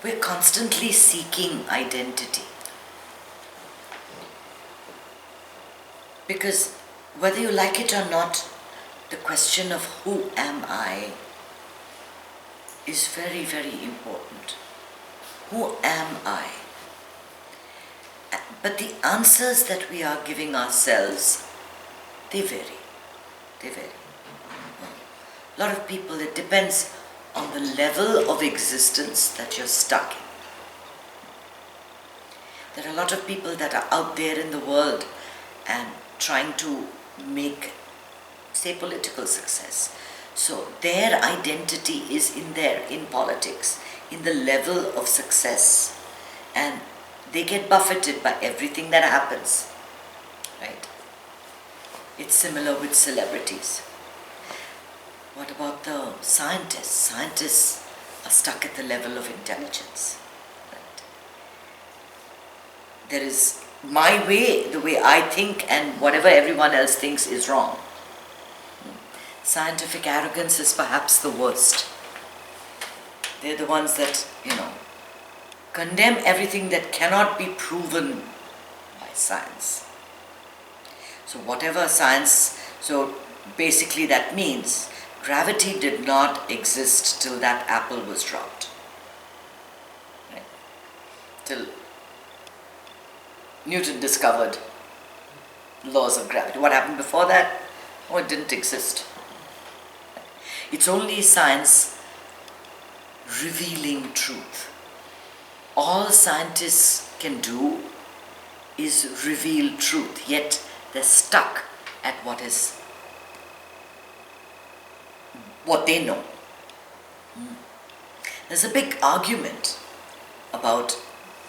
we're constantly seeking identity. Because whether you like it or not, the question of who am I is very, very important. Who am I? But the answers that we are giving ourselves, they vary. They vary. A lot of people, it depends on the level of existence that you're stuck in. There are a lot of people that are out there in the world and trying to make, say, political success. So their identity is in politics, in the level of success, and they get buffeted by everything that happens, right? It's similar with celebrities. What about the scientists? Scientists are stuck at the level of intelligence, right? There is my way, the way I think, and whatever everyone else thinks is wrong. Scientific arrogance is perhaps the worst. They're the ones that, condemn everything that cannot be proven by science. So whatever science, so basically that means gravity did not exist till that apple was dropped. Right? Till Newton discovered laws of gravity. What happened before that? Oh, it didn't exist. It's only science revealing truth. All scientists can do is reveal truth, yet they're stuck at what they know. There's a big argument about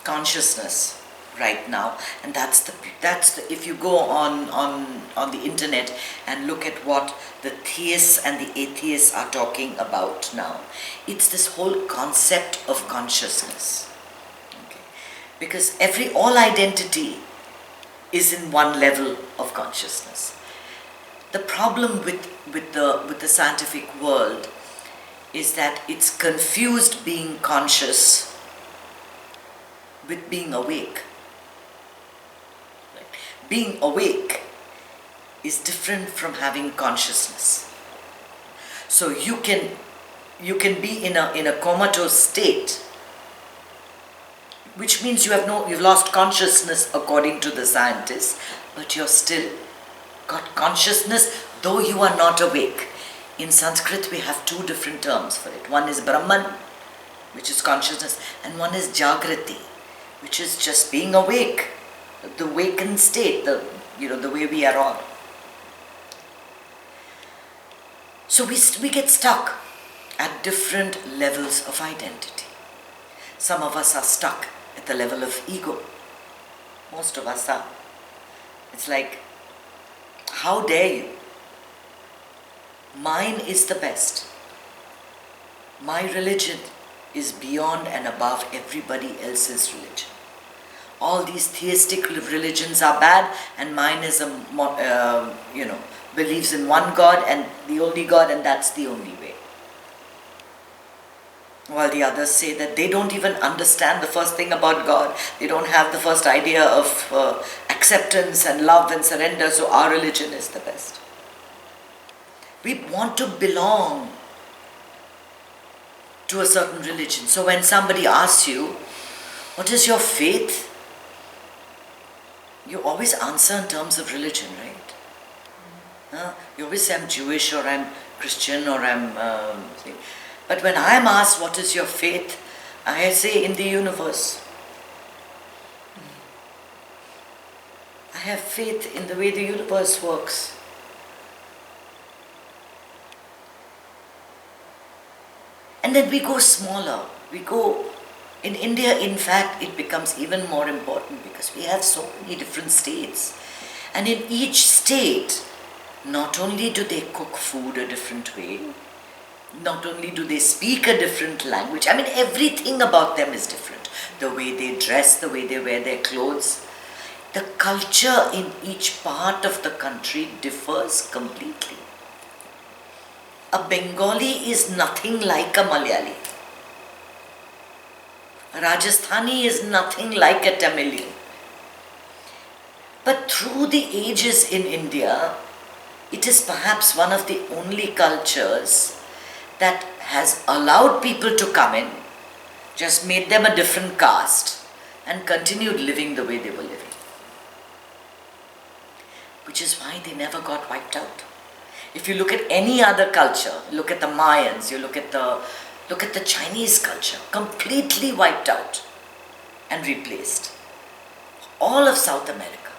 consciousness right now, and that's the if you go on the internet and look at what the theists and the atheists are talking about now, it's this whole concept of consciousness. Okay. Because all identity is in one level of consciousness. The problem with the scientific world is that it's confused being conscious with being awake. Being awake is different from having consciousness. So you can be in a comatose state, which means you've lost consciousness according to the scientists, but you're still got consciousness though you are not awake. In Sanskrit we have two different terms for it. One is Brahman, which is consciousness, and one is Jagrati, which is just being awake. The awakened state, the way we are all. So we get stuck at different levels of identity. Some of us are stuck at the level of ego. Most of us are. It's like, how dare you? Mine is the best. My religion is beyond and above everybody else's religion. All these theistic religions are bad, and mine is believes in one God and the only God, and that's the only way. While the others say that they don't even understand the first thing about God. They don't have the first idea of acceptance and love and surrender, so our religion is the best. We want to belong to a certain religion. So when somebody asks you, what is your faith? You always answer in terms of religion, right? You always say, I'm Jewish, or I'm Christian, or I'm... But when I'm asked, what is your faith? I say, in the universe. I have faith in the way the universe works. And then we go smaller. In India, in fact, it becomes even more important because we have so many different states. And in each state, not only do they cook food a different way, not only do they speak a different language, everything about them is different. The way they dress, the way they wear their clothes. The culture in each part of the country differs completely. A Bengali is nothing like a Malayali. A Rajasthani is nothing like a Tamilian. But through the ages in India, it is perhaps one of the only cultures that has allowed people to come in, just made them a different caste, and continued living the way they were living. Which is why they never got wiped out. If you look at any other culture, look at the Mayans, you look at the Chinese culture, completely wiped out and replaced. All of South America,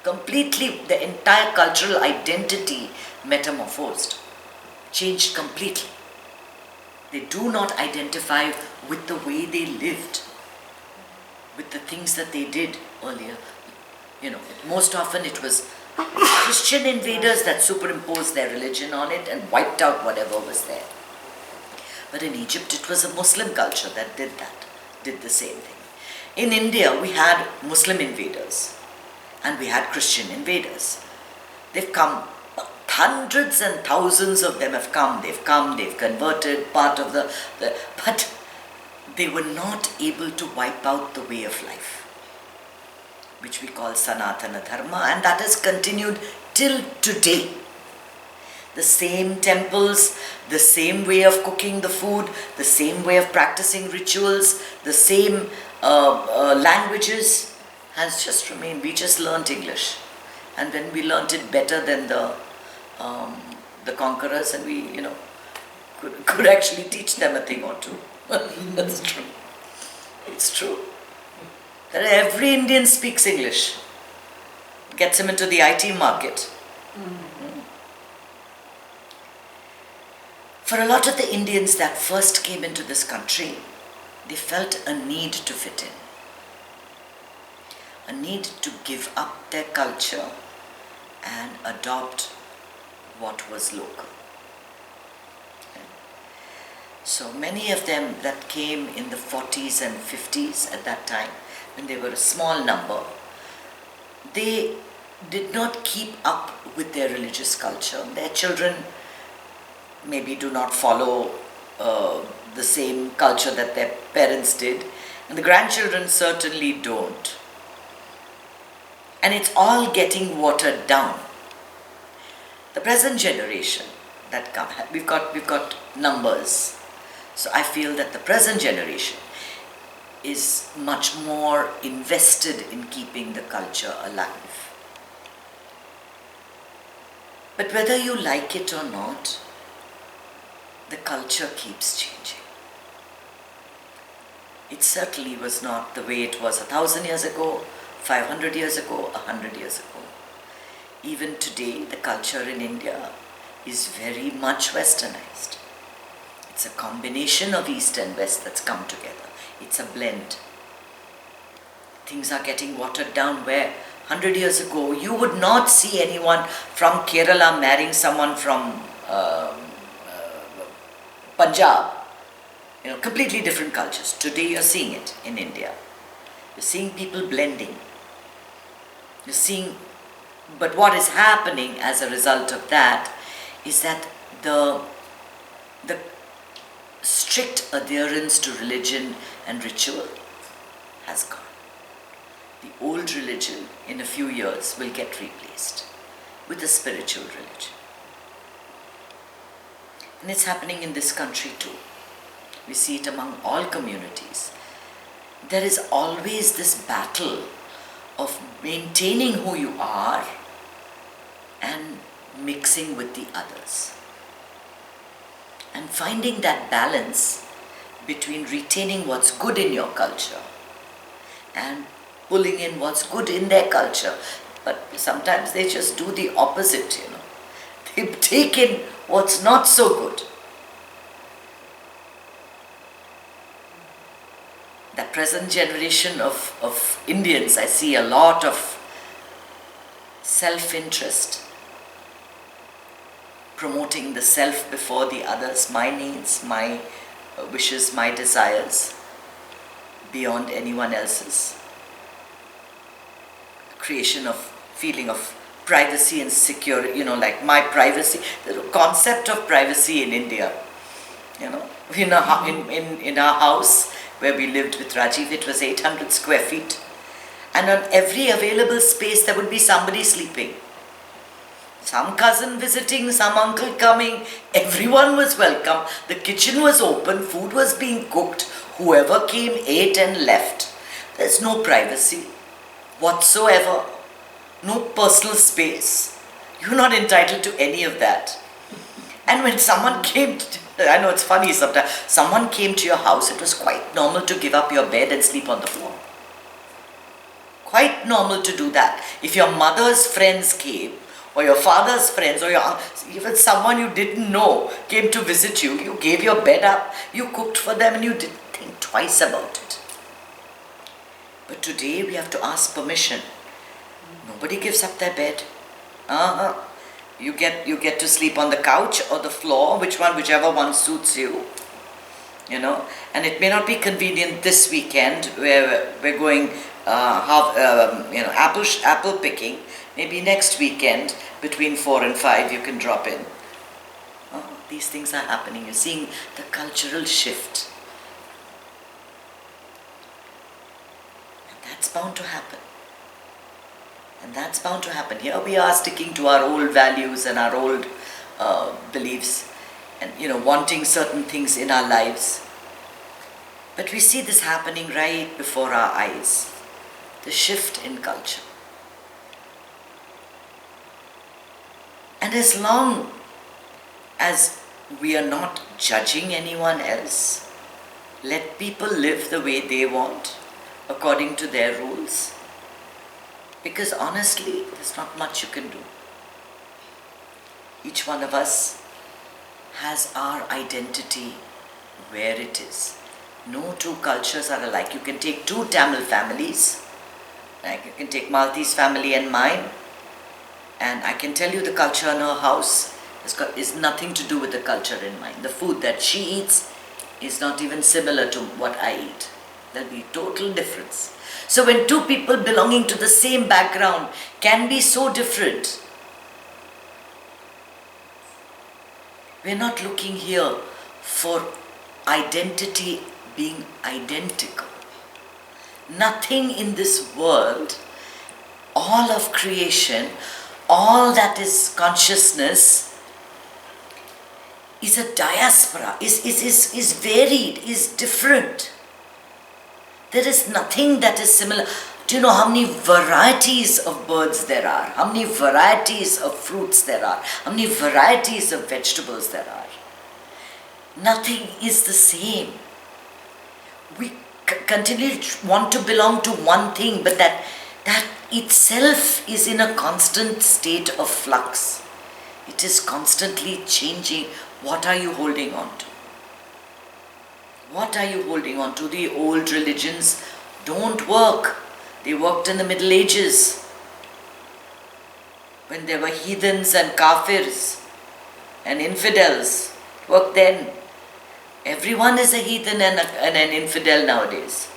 completely, the entire cultural identity metamorphosed, changed completely. They do not identify with the way they lived, with the things that they did earlier. Most often it was Christian invaders that superimposed their religion on it and wiped out whatever was there. But in Egypt it was a Muslim culture that did the same thing. In India we had Muslim invaders and we had Christian invaders. They've come, hundreds and thousands of them have come, they've converted part of but they were not able to wipe out the way of life, which we call Sanatana Dharma, and that has continued till today. The same temples, the same way of cooking the food, the same way of practicing rituals, the same languages has just remained. We just learnt English, and then we learnt it better than the conquerors, and we could actually teach them a thing or two. That's true. It's true. Every Indian speaks English. Gets him into the IT market. Mm-hmm. For a lot of the Indians that first came into this country, they felt a need to fit in. A need to give up their culture and adopt what was local. So many of them that came in the 40s and 50s at that time, when they were a small number, they did not keep up with their religious culture. Their children maybe do not follow the same culture that their parents did, and the grandchildren certainly don't. And it's all getting watered down. The present generation that come, we've got numbers. So I feel that the present generation is much more invested in keeping the culture alive. But whether you like it or not, the culture keeps changing. It certainly was not the way it was 1,000 years ago, 500 years ago, 100 years ago. Even today, the culture in India is very much westernized. It's a combination of East and West that's come together. It's a blend. Things are getting watered down where 100 years ago you would not see anyone from Kerala marrying someone from Punjab. Completely different cultures. Today you're seeing it in India. You're seeing people blending. You're seeing, but what is happening as a result of that is that the strict adherence to religion and ritual has gone. The old religion in a few years will get replaced with a spiritual religion. And it's happening in this country too. We see it among all communities. There is always this battle of maintaining who you are and mixing with the others. And finding that balance between retaining what's good in your culture and pulling in what's good in their culture. But sometimes they just do the opposite, They take in what's not so good. The present generation of Indians, I see a lot of self-interest, promoting the self before the others, my needs, my wishes, my desires, beyond anyone else's. Creation of feeling of privacy and security, like my privacy, the concept of privacy in India, in our house, where we lived with Rajiv, it was 800 square feet. And on every available space, there would be somebody sleeping. Some cousin visiting, some uncle coming, everyone was welcome. The kitchen was open, food was being cooked. Whoever came ate and left. There's no privacy whatsoever, no personal space. You're not entitled to any of that. And when someone came, I know it's funny sometimes, someone came to your house, it was quite normal to give up your bed and sleep on the floor. Quite normal to do that. If your mother's friends came, or your father's friends, or even someone you didn't know came to visit you, you gave your bed up, you cooked for them, and you didn't think twice about it. But today we have to ask permission. Nobody gives up their bed. You get to sleep on the couch or the floor, whichever one suits you. And it may not be convenient this weekend where we're going apple picking. Maybe next weekend between 4 and 5 you can drop in. These things are happening. You're seeing the cultural shift. And that's bound to happen. Here we are sticking to our old values and our old beliefs and, wanting certain things in our lives. But we see this happening right before our eyes. The shift in culture. And as long as we are not judging anyone else, let people live the way they want, according to their rules. Because honestly, there's not much you can do. Each one of us has our identity where it is. No two cultures are alike. You can take two Tamil families, like you can take Malti's family and mine, and I can tell you the culture in her house is nothing to do with the culture in mine. The food that she eats is not even similar to what I eat. There'll be total difference. So when two people belonging to the same background can be so different, we're not looking here for identity being identical. Nothing in this world, all of creation, all that is consciousness is a diaspora, is varied, is different. There is nothing that is similar. Do you know how many varieties of birds there are? How many varieties of fruits there are? How many varieties of vegetables there are? Nothing is the same. We continue to want to belong to one thing, but that itself is in a constant state of flux. It is constantly changing. What are you holding on to? What are you holding on to? The old religions don't work. They worked in the Middle Ages, when there were heathens and kafirs and infidels. It worked then. Everyone is a heathen and an infidel nowadays.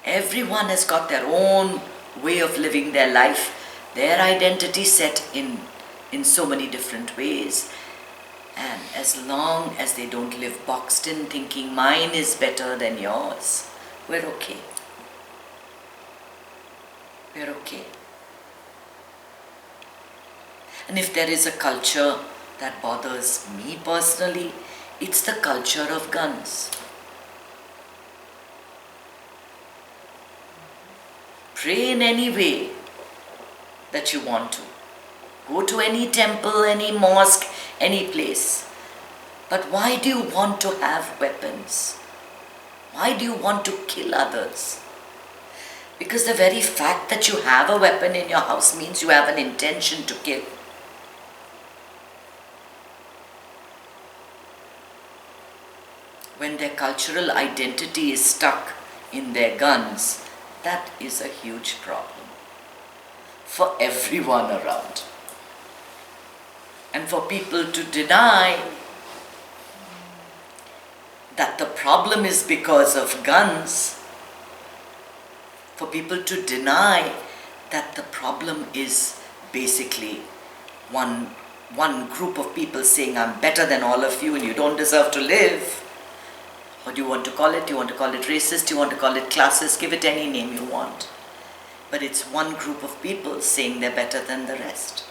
Everyone has got their own way of living their life, their identity set in so many different ways. And as long as they don't live boxed in thinking mine is better than yours, we're okay. We're okay. And if there is a culture that bothers me personally, it's the culture of guns. Pray in any way that you want to. Go to any temple, any mosque, any place. But why do you want to have weapons? Why do you want to kill others? Because the very fact that you have a weapon in your house means you have an intention to kill. When their cultural identity is stuck in their guns, that is a huge problem for everyone around. And for people to deny that the problem is because of guns, for people to deny that the problem is basically one group of people saying, I'm better than all of you and you don't deserve to live, What do you want to call it? Do you want to call it racist? Do you want to call it classist? Give it any name you want. But it's one group of people saying they're better than the rest.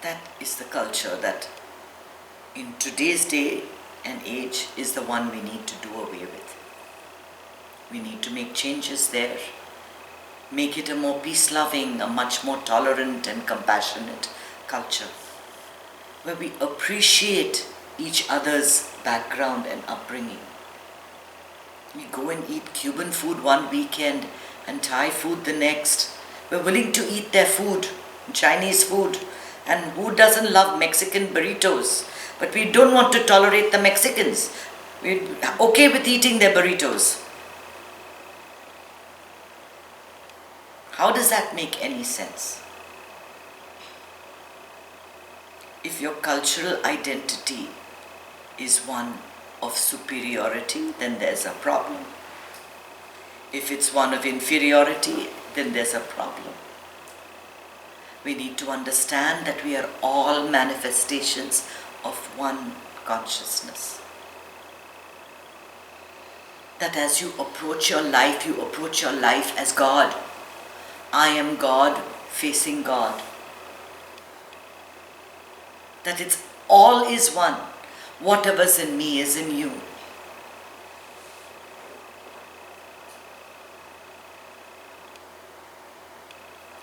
That is the culture that in today's day and age is the one we need to do away with. We need to make changes there. Make it a more peace-loving, a much more tolerant and compassionate culture, where we appreciate each other's background and upbringing. We go and eat Cuban food one weekend and Thai food the next. We're willing to eat their food, Chinese food. And who doesn't love Mexican burritos? But we don't want to tolerate the Mexicans. We're okay with eating their burritos. How does that make any sense? If your cultural identity is one of superiority, then there's a problem. If it's one of inferiority, then there's a problem. We need to understand that we are all manifestations of one consciousness. That as you approach your life as God. I am God facing God. That it's all is one. Whatever's in me is in you.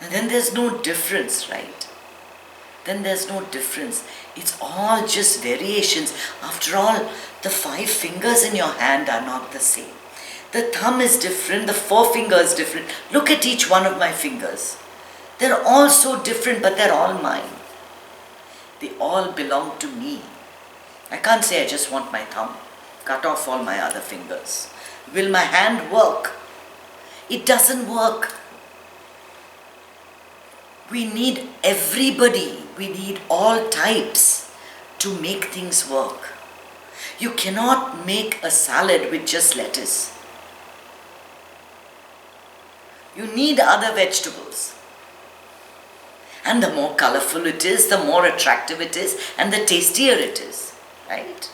And then there's no difference, right? Then there's no difference. It's all just variations. After all, the 5 fingers in your hand are not the same. The thumb is different, the forefinger is different. Look at each one of my fingers. They're all so different, but they're all mine. They all belong to me. I can't say I just want my thumb. Cut off all my other fingers. Will my hand work? It doesn't work. We need everybody. We need all types to make things work. You cannot make a salad with just lettuce. You need other vegetables. And the more colorful it is, the more attractive it is, and the tastier it is, right?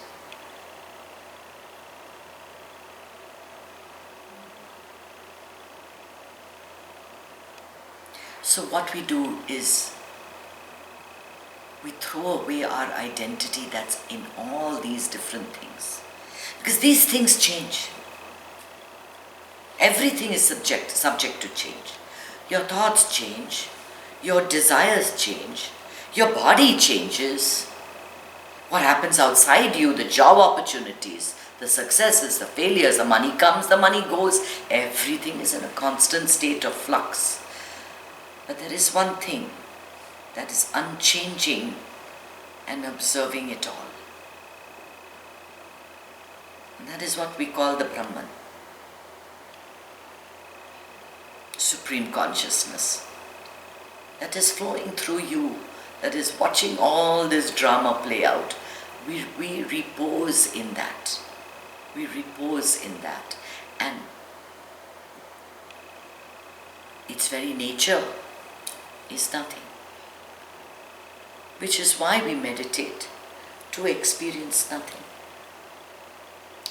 So what we do is we throw away our identity that's in all these different things. Because these things change. Everything is subject to change. Your thoughts change. Your desires change. Your body changes. What happens outside you, the job opportunities, the successes, the failures, the money comes, the money goes. Everything is in a constant state of flux. But there is one thing that is unchanging and observing it all. And that is what we call the Brahman. Supreme consciousness that is flowing through you, that is watching all this drama play out. We repose in that. We repose in that. And its very nature is nothing. Which is why we meditate, to experience nothing.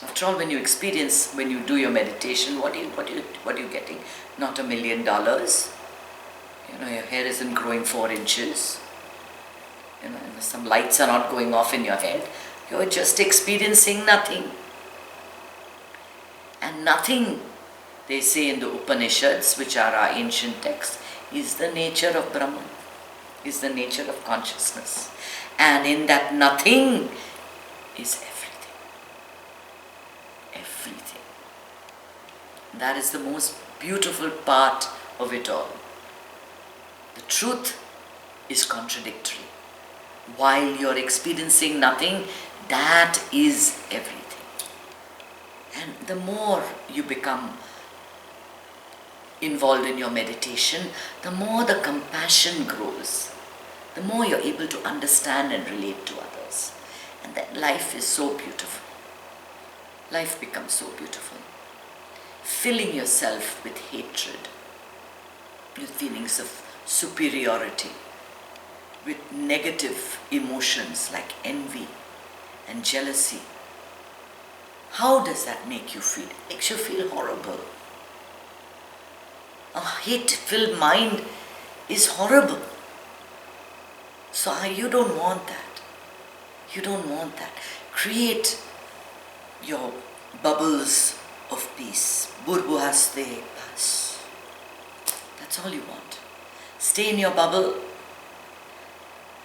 After all, when you do your meditation, what are you getting? Not $1 million. Your hair isn't growing 4 inches. Some lights are not going off in your head. You're just experiencing nothing. And nothing, they say in the Upanishads, which are our ancient texts, is the nature of Brahman, is the nature of consciousness. And in that nothing is everything. Everything. That is the most beautiful part of it all. The truth is contradictory. While you're experiencing nothing, that is everything. And the more you become involved in your meditation, the more the compassion grows. The more you're able to understand and relate to others. And that life is so beautiful. Life becomes so beautiful. Filling yourself with hatred, with feelings of superiority, with negative emotions like envy and jealousy, how does that make you feel? It makes you feel horrible. A hate-filled mind is horrible. So you don't want that. You don't want that. Create your bubbles of peace. Burbuhaste pas. That's all you want. Stay in your bubble,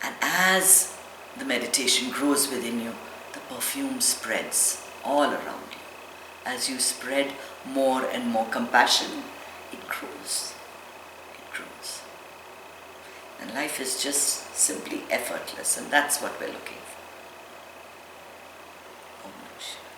and as the meditation grows within you, the perfume spreads all around you. As you spread more and more compassion, it grows. It grows. And life is just simply effortless, and that's what we're looking for. Om Namah Shivaya.